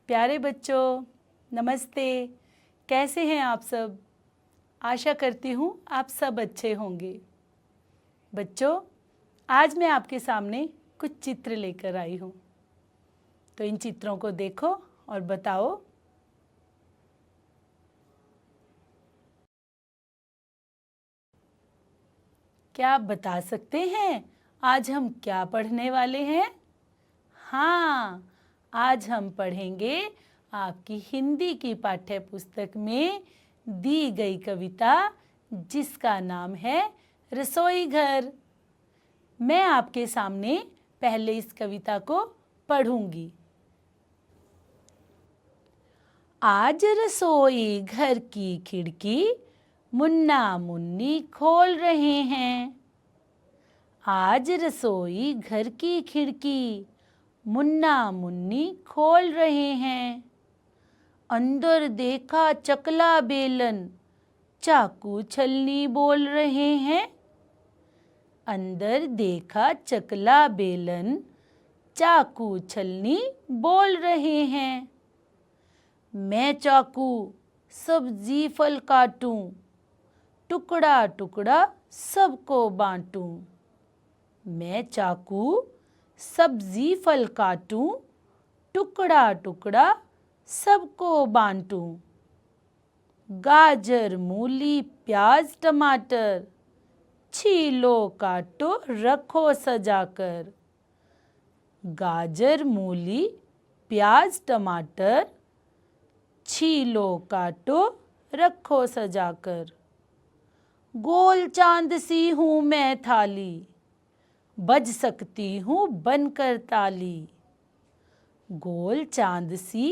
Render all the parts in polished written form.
प्यारे बच्चों, नमस्ते। कैसे हैं आप सब? आशा करती हूँ आप सब अच्छे होंगे। बच्चों, आज मैं आपके सामने कुछ चित्र लेकर आई हूँ। तो इन चित्रों को देखो और बताओ, क्या आप बता सकते हैं आज हम क्या पढ़ने वाले हैं? हाँ, आज हम पढ़ेंगे आपकी हिंदी की पाठ्य पुस्तक में दी गई कविता जिसका नाम है रसोई घर। मैं आपके सामने पहले इस कविता को पढ़ूंगी। आज रसोई घर की खिड़की मुन्ना मुन्नी खोल रहे हैं। आज रसोई घर की खिड़की मुन्ना मुन्नी खोल रहे हैं। अंदर देखा चकला बेलन चाकू छलनी बोल रहे हैं। अंदर देखा चकला बेलन चाकू छलनी बोल रहे हैं। मैं चाकू सब्जी फल काटूं, टुकड़ा टुकड़ा सबको बांटूं। मैं चाकू सब्जी फल काटूं, टुकड़ा टुकड़ा सबको बांटूं। गाजर मूली प्याज टमाटर छीलो काटो रखो सजाकर। गाजर मूली प्याज टमाटर छीलो काटो रखो सजाकर। गोल चांद सी हूँ मैं थाली बज सकती हूँ बनकर ताली। गोल चांद सी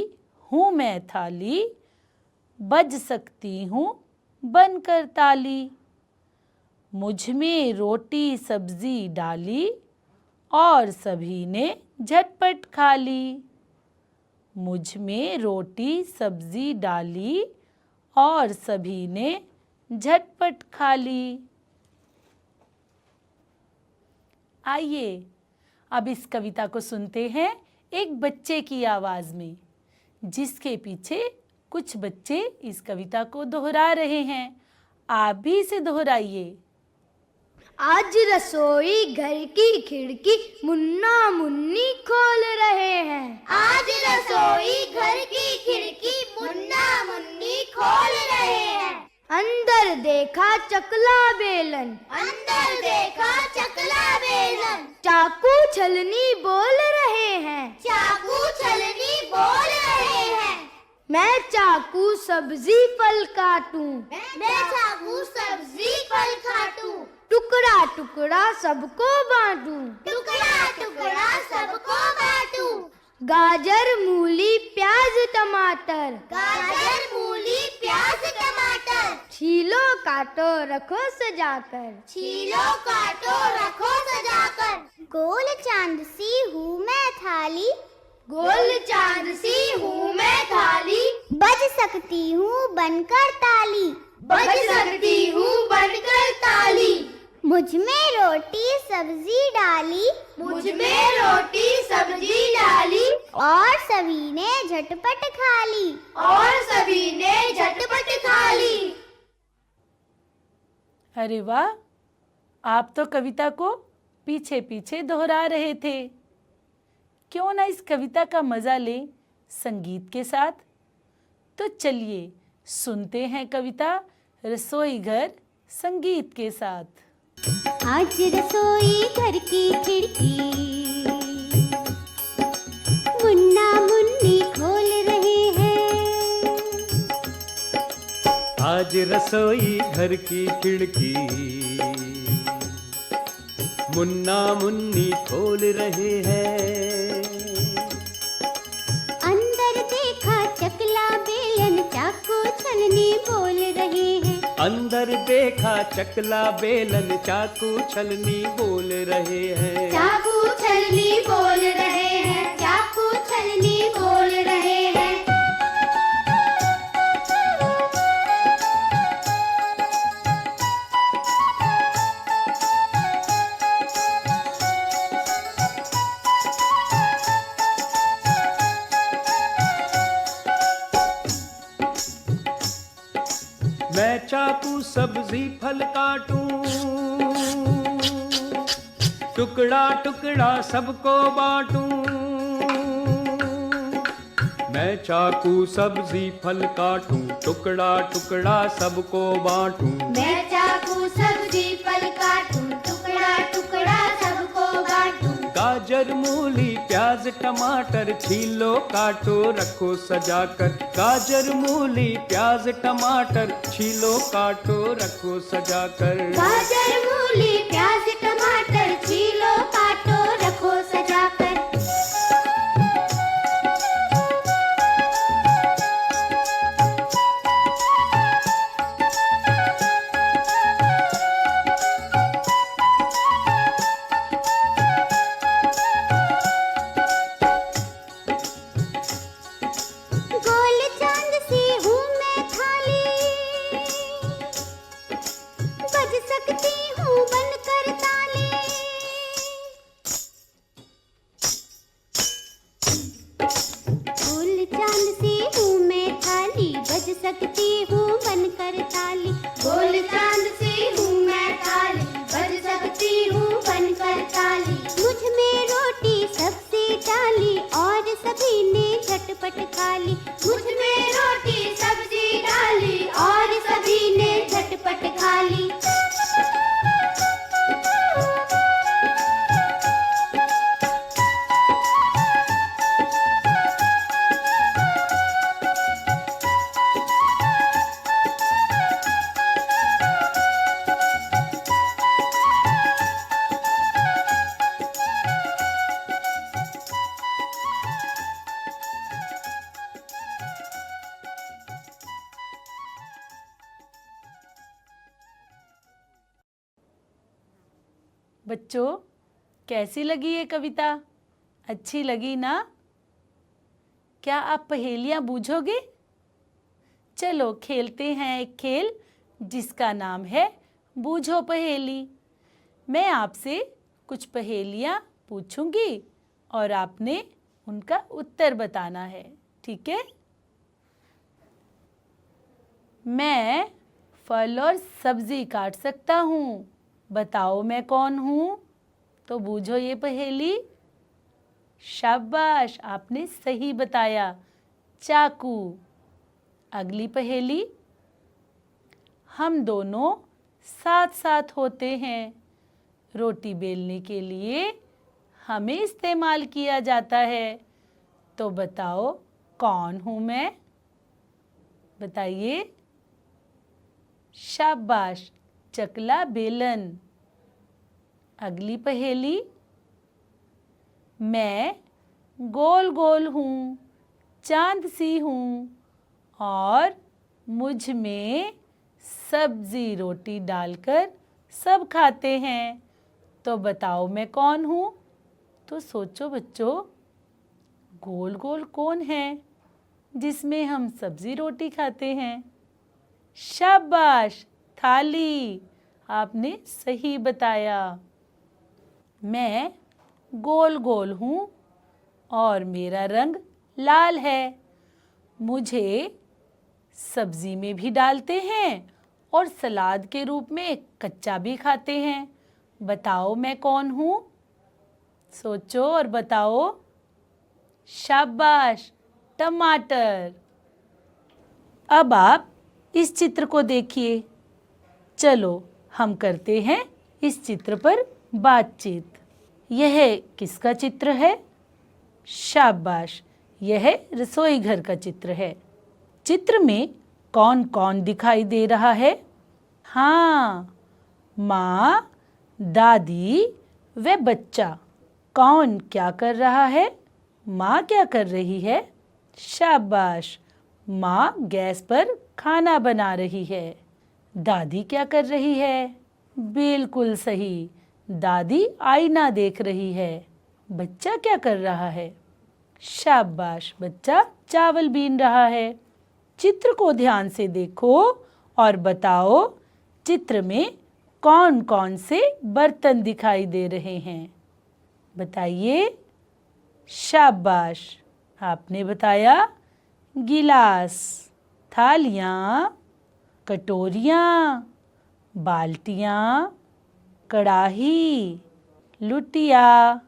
हूँ मैं थाली बज सकती हूँ बनकर ताली। मुझ में रोटी सब्जी डाली और सभी ने झटपट खा ली। मुझ में रोटी सब्जी डाली और सभी ने झटपट खा ली। आइए अब इस कविता को सुनते हैं एक बच्चे की आवाज में, जिसके पीछे कुछ बच्चे इस कविता को दोहरा रहे हैं। आप भी इसे दोहराइए। आज रसोई घर की खिड़की मुन्ना मुन्नी खोल रहे हैं। आज रसोई घर की खिड़की मुन्ना मुन्नी खोल रहे हैं। अंदर देखा चकला बेलन, अंदर देखा चकला बेलन, चाकू छलनी बोल रहे हैं। चाकू छलनी बोल रहे हैं। मैं चाकू सब्जी फल काटूं, मैं चाकू सब्जी फल काटूं, टुकड़ा टुकड़ा सबको बांटूं। टुकड़ा टुकड़ा सबको बांटूं। गाजर मूली प्याज टमाटर, गाजर मूली प्याज टमाटर, छीलो काटो रखो सजाकर। छीलो काटो रखो सजाकर। गोल चांद सी हूँ मैं थाली, गोल चांद सी हूँ मैं थाली बज सकती हूँ बनकर ताली, बज सकती हूँ बनकर ताली। मुझ में रोटी सब्जी डाली, मुझ में रोटी सब्जी डाली और सभी ने झटपट खा ली, और सभी ने झटपट खा ली। अरे वाह, आप तो कविता को पीछे पीछे दोहरा रहे थे। क्यों ना इस कविता का मजा लें संगीत के साथ। तो चलिए सुनते हैं कविता रसोई घर संगीत के साथ। आज रसोई घर की खिड़की मुन्ना मुन्नी खोल रहे हैं। आज रसोई घर की खिड़की मुन्ना मुन्नी खोल रहे हैं। अंदर देखा चकला बेलन चाकू छलनी बोल रहे हैं। अंदर देखा चकला बेलन चाकू छलनी बोल रहे हैं। चाकू छलनी बोल रहे हैं। चाकू छलनी बोल रहे हैं। सब्जी फल काटूं, टुकड़ा टुकड़ा सबको बांटूं। मैं चाकू सब्जी फल काटूं, टुकड़ा टुकड़ा सबको बांटूं। मैं चाकू सब्जी फल काटूं, टुकड़ा टुकड़ा सबको बांटूं। गाजर मूली प्याज टमाटर छीलो काटो रखो सजाकर। गाजर मूली प्याज टमाटर छीलो काटो रखो सजाकर। गाजर मूली प्याज टमाटर छीलो काटो रखो सजाकर। गोल चांद सी हूँ मैं थाली, बज सकती हूँ बनकर ताली। गोल चांद सी हूँ मैं थाली, बज सकती हूँ बनकर ताली। गोल चांद सी हूँ मैं थाली, बज सकती हूँ बनकर ताली। मुझ में रोटी सबसे डाली और सभी ने झटपट खा ली। मुझ में रोटी सब्जी डाली और सभी ने झटपट खा ली। बच्चों, कैसी लगी ये कविता? अच्छी लगी ना? क्या आप पहेलियाँ बूझोगे? चलो खेलते हैं एक खेल जिसका नाम है बूझो पहेली। मैं आपसे कुछ पहेलियाँ पूछूंगी और आपने उनका उत्तर बताना है, ठीक है? मैं फल और सब्जी काट सकता हूँ, बताओ मैं कौन हूँ? तो बूझो ये पहेली। शाबाश, आपने सही बताया, चाकू। अगली पहेली, हम दोनों साथ साथ होते हैं, रोटी बेलने के लिए हमें इस्तेमाल किया जाता है, तो बताओ कौन हूँ मैं? बताइए। शाबाश, चकला बेलन। अगली पहेली, मैं गोल गोल हूँ, चांद सी हूँ और मुझ में सब्जी रोटी डालकर सब खाते हैं, तो बताओ मैं कौन हूँ? तो सोचो बच्चों, गोल गोल कौन है जिसमें हम सब्जी रोटी खाते हैं? शाबाश, थाली। आपने सही बताया। मैं गोल गोल हूँ और मेरा रंग लाल है। मुझे सब्जी में भी डालते हैं और सलाद के रूप में कच्चा भी खाते हैं। बताओ मैं कौन हूँ? सोचो और बताओ। शाबाश, टमाटर। अब आप इस चित्र को देखिए। चलो हम करते हैं इस चित्र पर बातचीत। यह किसका चित्र है? शाबाश, यह रसोई घर का चित्र है। चित्र में कौन कौन दिखाई दे रहा है? हाँ, माँ, दादी व बच्चा। कौन क्या कर रहा है? माँ क्या कर रही है? शाबाश, माँ गैस पर खाना बना रही है। दादी क्या कर रही है? बिल्कुल सही, दादी आईना देख रही है। बच्चा क्या कर रहा है? शाबाश, बच्चा चावल बीन रहा है। चित्र को ध्यान से देखो और बताओ, चित्र में कौन कौन से बर्तन दिखाई दे रहे हैं? बताइए। शाबाश, आपने बताया गिलास, थालियाँ, कटोरियाँ, बाल्टियाँ, कड़ाही, लुटिया,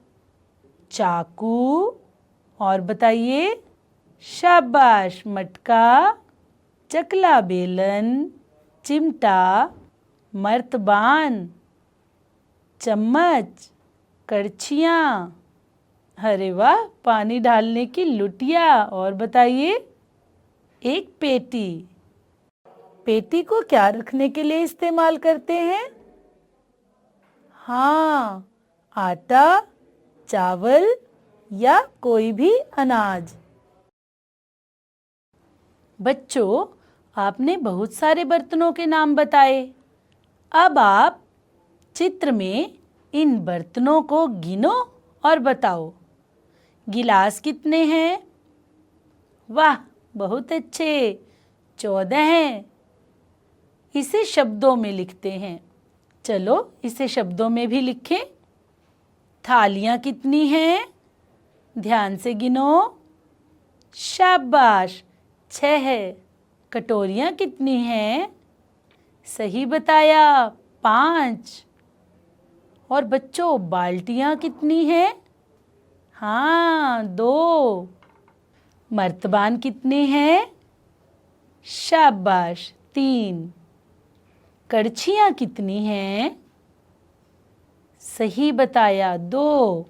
चाकू और बताइए। शाबाश। मटका, चकला बेलन, चिमटा, मर्तबान, चम्मच, कड़छियाँ। अरे वाह। पानी डालने की लुटिया और बताइए। एक पेटी। पेटी को क्या रखने के लिए इस्तेमाल करते हैं? हाँ, आटा, चावल या कोई भी अनाज। बच्चों, आपने बहुत सारे बर्तनों के नाम बताए। अब आप चित्र में इन बर्तनों को गिनो और बताओ। गिलास कितने हैं? वाह, बहुत अच्छे, 14 हैं। इसे शब्दों में लिखते हैं। चलो इसे शब्दों में भी लिखें। थालियाँ कितनी हैं? ध्यान से गिनो। शाबाश, 6 है। कटोरियाँ कितनी हैं? सही बताया, 5। और बच्चों, बाल्टियाँ कितनी हैं? हाँ, 2। मर्तबान कितने हैं? शाबाश, 3। कड़छियाँ कितनी हैं? सही बताया, 2।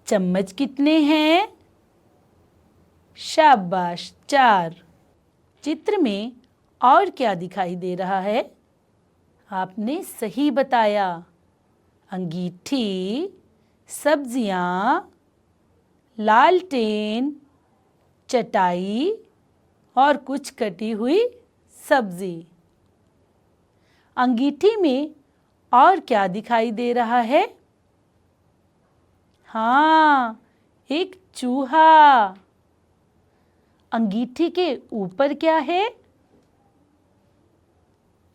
चम्मच कितने हैं? शाबाश, 4। चित्र में और क्या दिखाई दे रहा है? आपने सही बताया, अंगीठी, सब्जियाँ, लालटेन, चटाई और कुछ कटी हुई सब्जी। अंगीठी में और क्या दिखाई दे रहा है? हाँ, एक चूहा। अंगीठी के ऊपर क्या है?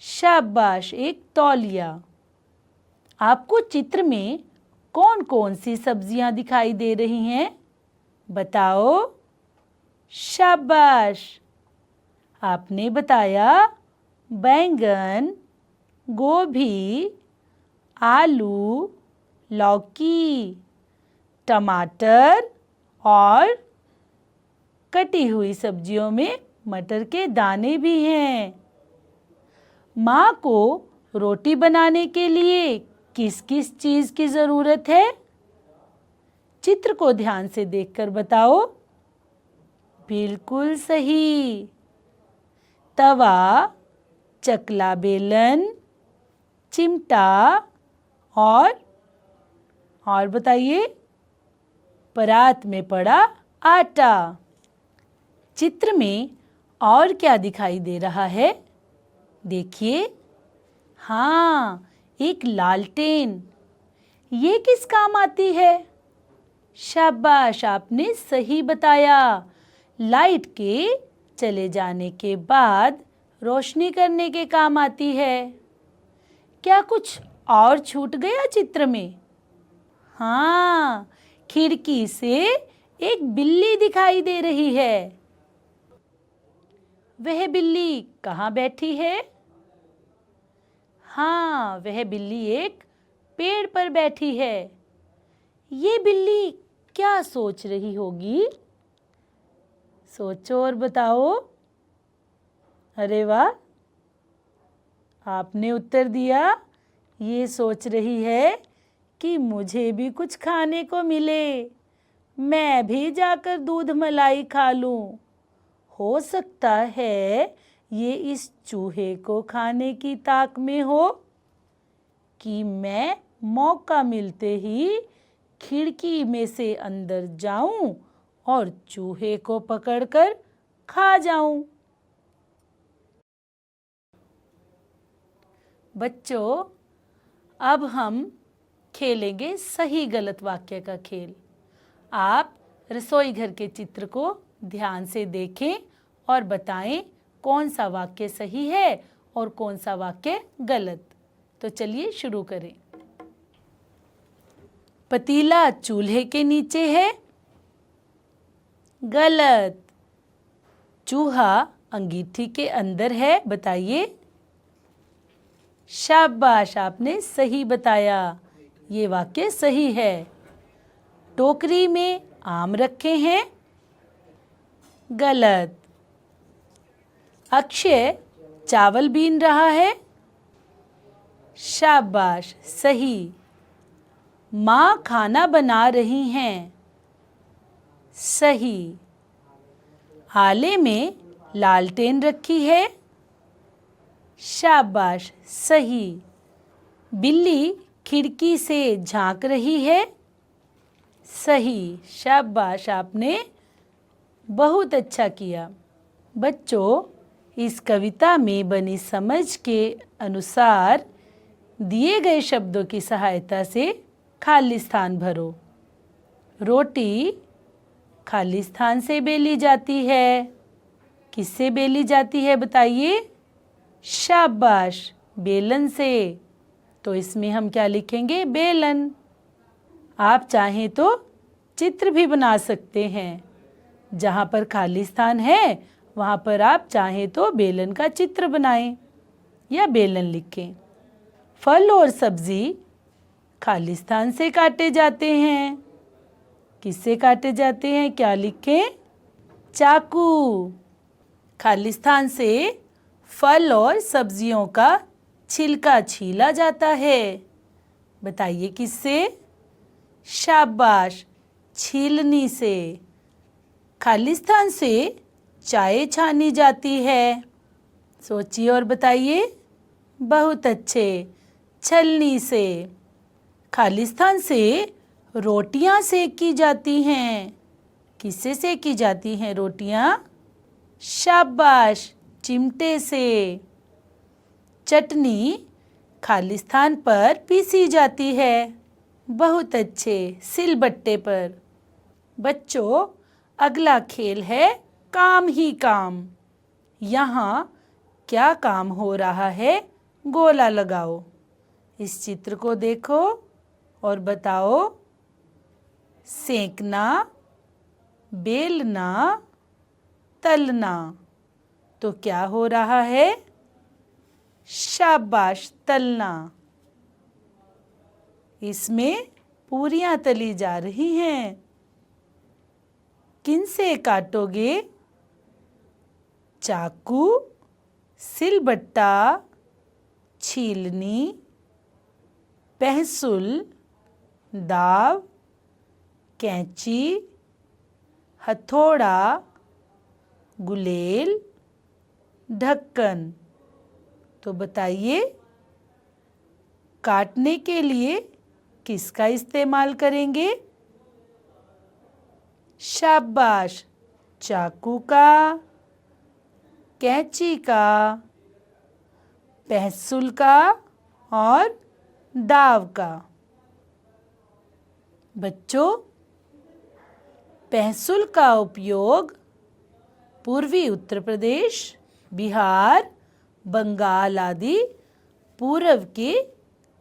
शाबाश, एक तौलिया। आपको चित्र में कौन कौन सी सब्जियां दिखाई दे रही हैं? बताओ। शाबाश। आपने बताया बैंगन, गोभी, आलू, लौकी, टमाटर और कटी हुई सब्जियों में मटर के दाने भी हैं। माँ को रोटी बनाने के लिए किस किस चीज़ की ज़रूरत है? चित्र को ध्यान से देखकर बताओ। बिल्कुल सही। तवा, चकला बेलन, चिमटा और बताइए, परात में पड़ा आटा। चित्र में और क्या दिखाई दे रहा है? देखिए। हाँ, एक लालटेन। ये किस काम आती है? शाबाश, आपने सही बताया। लाइट के चले जाने के बाद रोशनी करने के काम आती है। क्या कुछ और छूट गया चित्र में? हाँ, खिड़की से एक बिल्ली दिखाई दे रही है। वह बिल्ली कहाँ बैठी है? हाँ, वह बिल्ली एक पेड़ पर बैठी है। ये बिल्ली क्या सोच रही होगी? सोचो और बताओ। अरे वाह, आपने उत्तर दिया। ये सोच रही है कि मुझे भी कुछ खाने को मिले, मैं भी जाकर दूध मलाई खा लूं। हो सकता है ये इस चूहे को खाने की ताक में हो कि मैं मौका मिलते ही खिड़की में से अंदर जाऊं और चूहे को पकड़कर खा जाऊं। बच्चों, अब हम खेलेंगे सही गलत वाक्य का खेल। आप रसोई घर के चित्र को ध्यान से देखें और बताएं कौन सा वाक्य सही है और कौन सा वाक्य गलत। तो चलिए शुरू करें। पतीला चूल्हे के नीचे है। गलत। चूहा अंगीठी के अंदर है। बताइए। शाबाश, आपने सही बताया। ये वाक्य सही है। टोकरी में आम रखे हैं। गलत। अक्षय चावल बीन रहा है। शाबाश, सही। माँ खाना बना रही हैं। सही। आले में लालटेन रखी है। शाबाश, सही। बिल्ली खिड़की से झांक रही है। सही। शाबाश, आपने बहुत अच्छा किया। बच्चों, इस कविता में बनी समझ के अनुसार दिए गए शब्दों की सहायता से खाली स्थान भरो। रोटी खाली स्थान से बेली जाती है। किससे बेली जाती है बताइए? शाबाश, बेलन से। तो इसमें हम क्या लिखेंगे? बेलन। आप चाहें तो चित्र भी बना सकते हैं। जहाँ पर खाली स्थान है वहाँ पर आप चाहें तो बेलन का चित्र बनाएं या बेलन लिखें। फल और सब्जी खाली स्थान से काटे जाते हैं। किससे काटे जाते हैं? क्या लिखें? चाकू। खाली स्थान से फल और सब्जियों का छिलका छीला जाता है। बताइए किससे? शाबाश, छीलनी से। खाली स्थान से चाय छानी जाती है। सोचिए और बताइए। बहुत अच्छे, छलनी से। खाली स्थान से रोटियां सेकी जाती हैं। किससे सेकी जाती हैं रोटियां? शाबाश, चिमटे से। चटनी खाली स्थान पर पीसी जाती है। बहुत अच्छे, सिलबट्टे पर। बच्चों, अगला खेल है काम ही काम। यहाँ क्या काम हो रहा है? गोला लगाओ। इस चित्र को देखो और बताओ। सेंकना, बेलना, तलना। तो क्या हो रहा है? शाबाश, तलना। इसमें पूरियां तली जा रही हैं। किनसे काटोगे? चाकू, सिलबट्टा, छीलनी, पेंसिल, दाव, कैंची, हथौड़ा, गुलेल, ढक्कन। तो बताइए, काटने के लिए किसका इस्तेमाल करेंगे? शाबाश, चाकू का, कैंची का, पेंसिल का और दाव का। बच्चों, पेंसिल का उपयोग पूर्वी उत्तर प्रदेश, बिहार, बंगाल आदि पूर्व के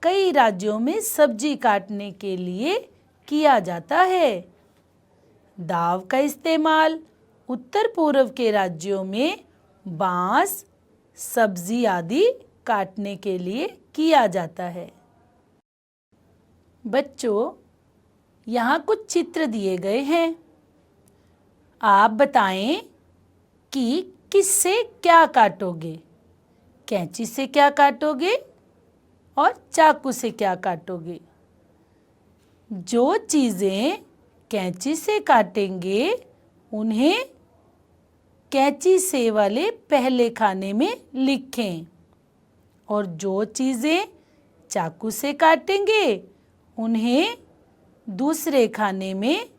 कई राज्यों में सब्जी काटने के लिए किया जाता है। दाव का इस्तेमाल उत्तर पूर्व के राज्यों में बांस, सब्जी आदि काटने के लिए किया जाता है। बच्चों, यहाँ कुछ चित्र दिए गए हैं। आप बताएं कि किससे क्या काटोगे? कैंची से क्या काटोगे और चाकू से क्या काटोगे? जो चीज़ें कैंची से काटेंगे उन्हें कैंची से वाले पहले खाने में लिखें और जो चीज़ें चाकू से काटेंगे उन्हें दूसरे खाने में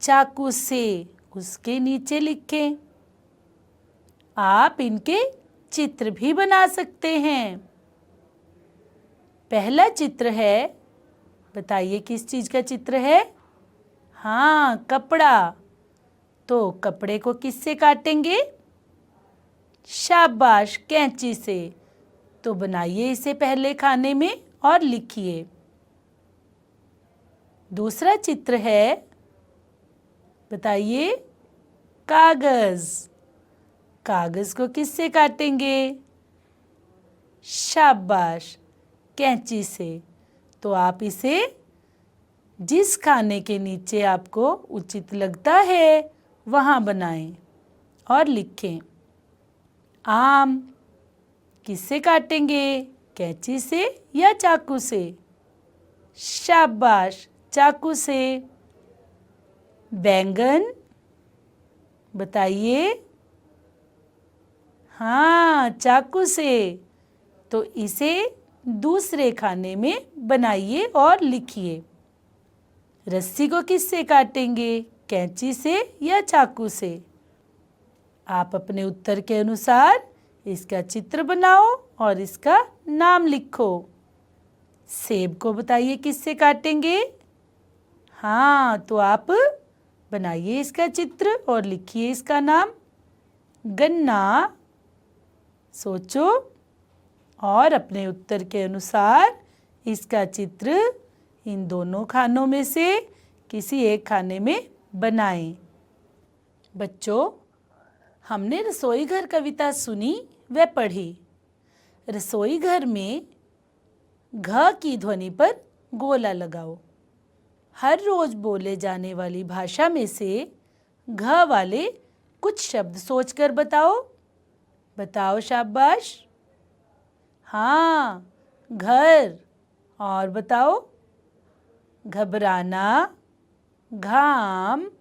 चाकू से उसके नीचे लिखें। आप इनके चित्र भी बना सकते हैं। पहला चित्र है, बताइए किस चीज़ का चित्र है? हाँ, कपड़ा। तो कपड़े को किससे काटेंगे? शाबाश, कैंची से। तो बनाइए इसे पहले खाने में और लिखिए। दूसरा चित्र है, बताइए, कागज। कागज को किससे काटेंगे? शाबाश, कैंची से। तो आप इसे जिस खाने के नीचे आपको उचित लगता है वहाँ बनाएं और लिखें। आम किससे काटेंगे, कैंची से या चाकू से? शाबाश, चाकू से। बैंगन बताइए। हाँ, चाकू से। तो इसे दूसरे खाने में बनाइए और लिखिए। रस्सी को किससे काटेंगे, कैंची से या चाकू से? आप अपने उत्तर के अनुसार इसका चित्र बनाओ और इसका नाम लिखो। सेब को बताइए किससे काटेंगे? हाँ, तो आप बनाइए इसका चित्र और लिखिए इसका नाम। गन्ना, सोचो और अपने उत्तर के अनुसार इसका चित्र इन दोनों खानों में से किसी एक खाने में बनाएं। बच्चों, हमने रसोई घर कविता सुनी व पढ़ी। रसोई घर में घ की ध्वनि पर गोला लगाओ। हर रोज बोले जाने वाली भाषा में से घ वाले कुछ शब्द सोचकर बताओ। बताओ, शाबाश। हाँ, घर। और बताओ। घबराना, घाम,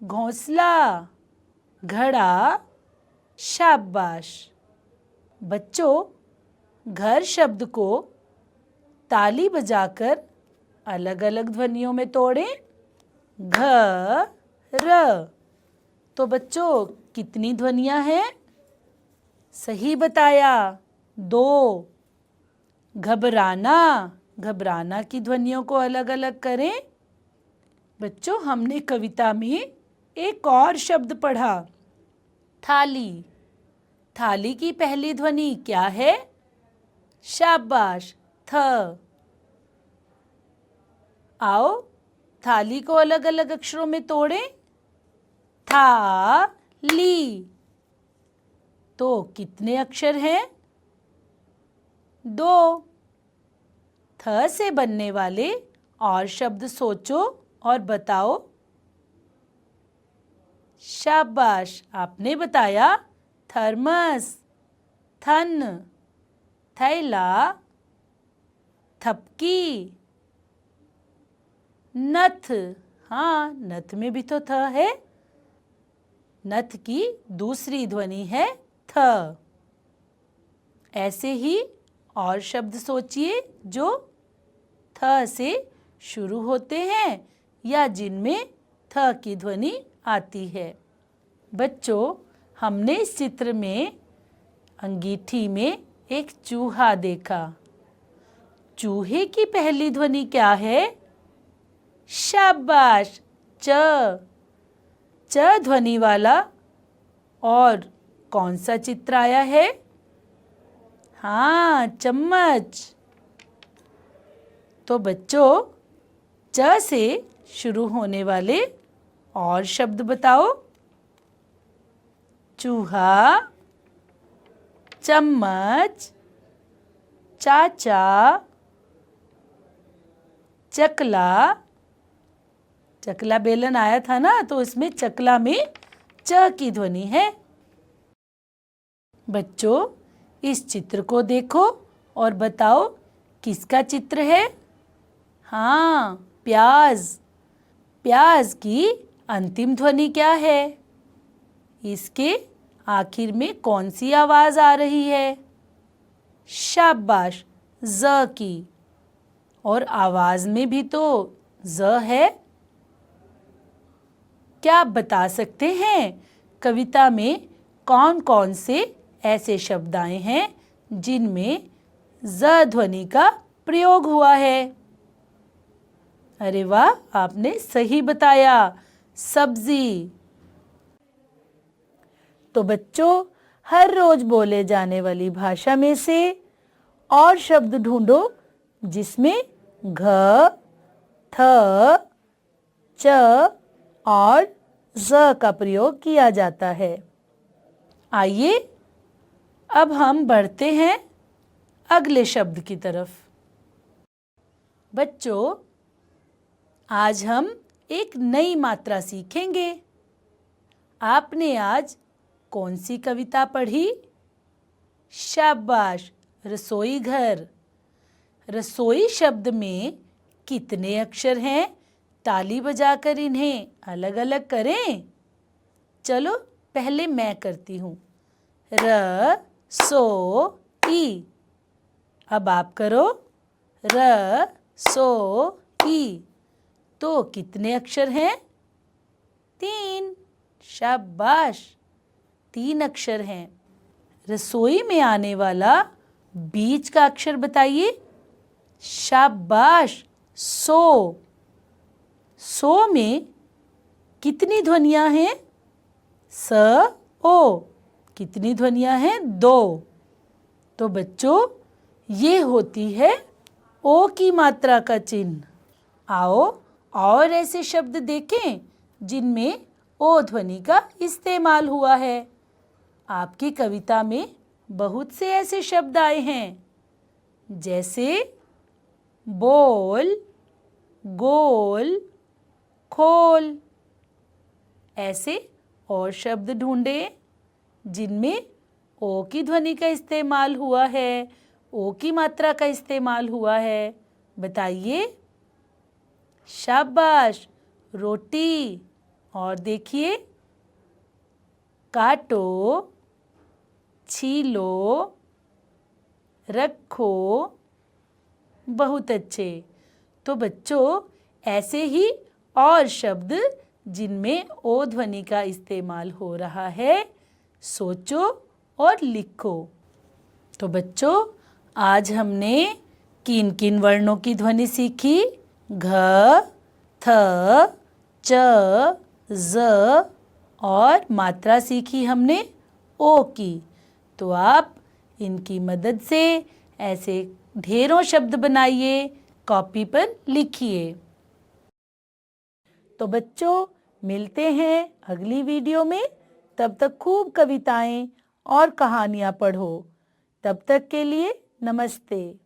घोंसला, घड़ा। शाबाश। बच्चों, घर शब्द को ताली बजाकर अलग अलग ध्वनियों में तोड़ें। घ, र। तो बच्चों, कितनी ध्वनियां हैं? सही बताया, 2। घबराना, घबराना की ध्वनियों को अलग अलग करें। बच्चों, हमने कविता में एक और शब्द पढ़ा, थाली। थाली की पहली ध्वनि क्या है? शाबाश, थ। आओ, थाली को अलग अलग अक्षरों में तोड़ें। था, ली। तो कितने अक्षर हैं? 2। थ से बनने वाले और शब्द सोचो और बताओ। शाबाश, आपने बताया थर्मस, थन, थैला, थपकी, नथ। हाँ, नथ में भी तो थ है। नथ की दूसरी ध्वनि है थ। ऐसे ही और शब्द सोचिए जो थ से शुरू होते हैं या जिनमें थ की ध्वनि आती है। बच्चों, हमने इस चित्र में अंगीठी में एक चूहा देखा। चूहे की पहली ध्वनि क्या है? शाबाश, च। च ध्वनि वाला और कौन सा चित्र आया है? हाँ, चम्मच। तो बच्चों, च से शुरू होने वाले और शब्द बताओ। चूहा, चम्मच, चाचा, चकला। चकला बेलन आया था ना, तो इसमें चकला में च की ध्वनि है। बच्चों, इस चित्र को देखो और बताओ किसका चित्र है? हाँ, प्याज। प्याज की अंतिम ध्वनि क्या है? इसके आखिर में कौन सी आवाज आ रही है? शाबाश, ज की। और आवाज में भी तो ज है। क्या आप बता सकते हैं कविता में कौन कौन से ऐसे शब्द आए हैं जिनमें ज ध्वनि का प्रयोग हुआ है? अरे वाह, आपने सही बताया, सब्जी। तो बच्चों, हर रोज बोले जाने वाली भाषा में से और शब्द ढूंढो जिसमें घ, थ, च और ज का प्रयोग किया जाता है। आइए अब हम बढ़ते हैं अगले शब्द की तरफ। बच्चों, आज हम एक नई मात्रा सीखेंगे। आपने आज कौन सी कविता पढ़ी? शाबाश, रसोई घर। रसोई शब्द में कितने अक्षर हैं? ताली बजाकर इन्हें अलग अलग करें। चलो पहले मैं करती हूँ। र सो ई। अब आप करो। र सो ई। तो कितने अक्षर हैं? 3। शाबाश, 3 अक्षर हैं। रसोई में आने वाला बीच का अक्षर बताइए। शाबाश, सो। सो में कितनी ध्वनियां हैं? स ओ। कितनी ध्वनियां हैं? 2। तो बच्चों, ये होती है ओ की मात्रा का चिन्ह। आओ और ऐसे शब्द देखें जिनमें ओ ध्वनि का इस्तेमाल हुआ है। आपकी कविता में बहुत से ऐसे शब्द आए हैं, जैसे बोल, गोल, खोल। ऐसे और शब्द ढूंढें जिनमें ओ की ध्वनि का इस्तेमाल हुआ है, ओ की मात्रा का इस्तेमाल हुआ है। बताइए। शाबाश, रोटी। और देखिए, काटो, छीलो, रखो। बहुत अच्छे। तो बच्चों, ऐसे ही और शब्द जिनमें ओ ध्वनि का इस्तेमाल हो रहा है, सोचो और लिखो। तो बच्चों, आज हमने किन किन वर्णों की ध्वनि सीखी? घ, थ, च, ज और मात्रा सीखी हमने ओ की। तो आप इनकी मदद से ऐसे ढेरों शब्द बनाइए, कॉपी पर लिखिए। तो बच्चों, मिलते हैं अगली वीडियो में। तब तक खूब कविताएं और कहानियां पढ़ो। तब तक के लिए नमस्ते।